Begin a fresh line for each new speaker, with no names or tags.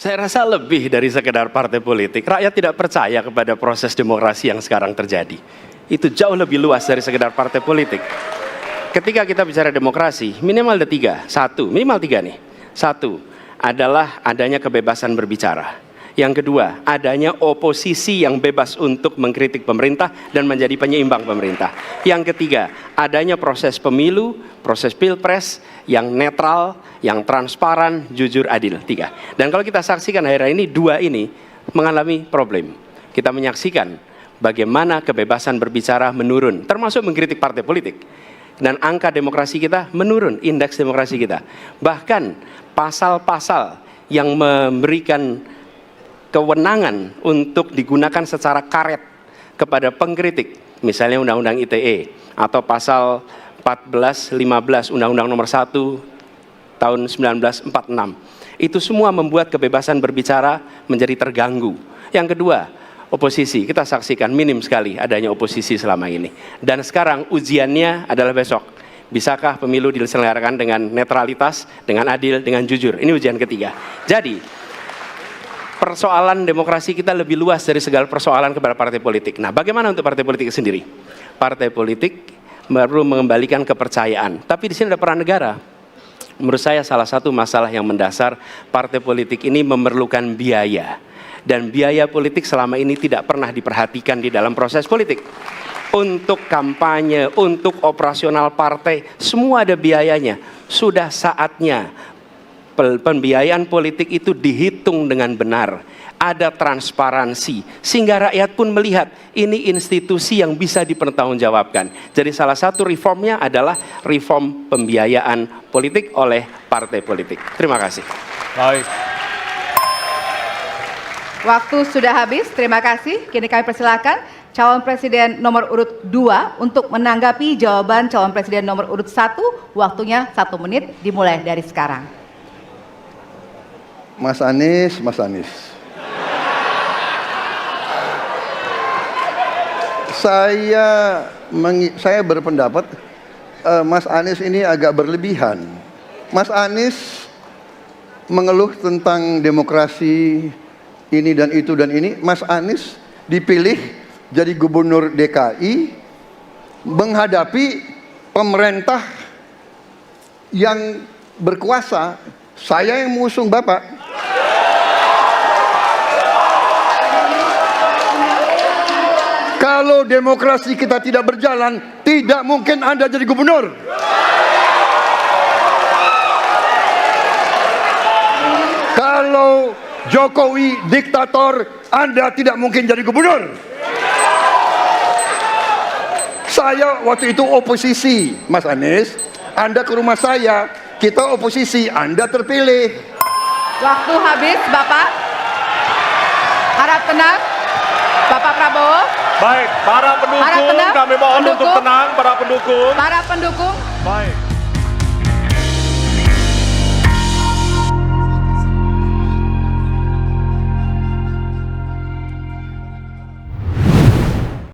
Saya rasa lebih dari sekedar partai politik. Rakyat tidak percaya kepada proses demokrasi yang sekarang terjadi. Itu jauh lebih luas dari sekedar partai politik. Ketika kita bicara demokrasi, minimal ada tiga. Minimal tiga nih. Satu, adalah adanya kebebasan berbicara. Yang kedua, adanya oposisi yang bebas untuk mengkritik pemerintah dan menjadi penyeimbang pemerintah. Yang ketiga, adanya proses pemilu, proses pilpres yang netral, yang transparan, jujur, adil. Tiga. Dan kalau kita saksikan akhir-akhir ini, dua ini mengalami problem. Kita menyaksikan bagaimana kebebasan berbicara menurun, termasuk mengkritik partai politik. Dan angka demokrasi kita menurun, indeks demokrasi kita. Bahkan pasal-pasal yang memberikan kewenangan untuk digunakan secara karet kepada pengkritik, misalnya Undang-Undang ITE atau pasal 14, 15 Undang-Undang Nomor 1 tahun 1946, itu semua membuat kebebasan berbicara menjadi terganggu. Yang kedua, oposisi, kita saksikan minim sekali adanya oposisi selama ini. Dan sekarang ujiannya adalah besok. Bisakah pemilu diselenggarakan dengan netralitas, dengan adil, dengan jujur? Ini ujian ketiga. Jadi persoalan demokrasi kita lebih luas dari segala persoalan kepada partai politik. Nah, bagaimana untuk partai politik sendiri? Partai politik baru mengembalikan kepercayaan. Tapi di sini ada peran negara. Menurut saya salah satu masalah yang mendasar partai politik ini memerlukan biaya. Dan biaya politik selama ini tidak pernah diperhatikan di dalam proses politik. Untuk kampanye, untuk operasional partai, semua ada biayanya. Sudah saatnya pembiayaan politik itu dihitung dengan benar, ada transparansi, sehingga rakyat pun melihat ini institusi yang bisa dipertanggungjawabkan. Jadi salah satu reformnya adalah reform pembiayaan politik oleh partai politik. Terima kasih.
Baik.
Waktu sudah habis, terima kasih. Kini kami persilakan calon presiden nomor urut 2 untuk menanggapi jawaban calon presiden nomor urut 1. Waktunya 1 menit, dimulai dari sekarang.
Mas Anies. Saya berpendapat Mas Anies ini agak berlebihan. Mas Anies mengeluh tentang demokrasi ini dan itu dan ini. Mas Anies dipilih jadi gubernur DKI menghadapi pemerintah yang berkuasa. Saya yang mengusung Bapak. Kalau demokrasi kita tidak berjalan, tidak mungkin Anda jadi gubernur. Kalau Jokowi diktator, Anda tidak mungkin jadi gubernur. Saya waktu itu oposisi, Mas Anies. Anda ke rumah saya, kita oposisi, Anda terpilih.
Waktu habis, Bapak. Harap tenang, Bapak Prabowo.
Baik, para pendukung, kami mohon untuk tenang, para pendukung.
Para pendukung.
Baik.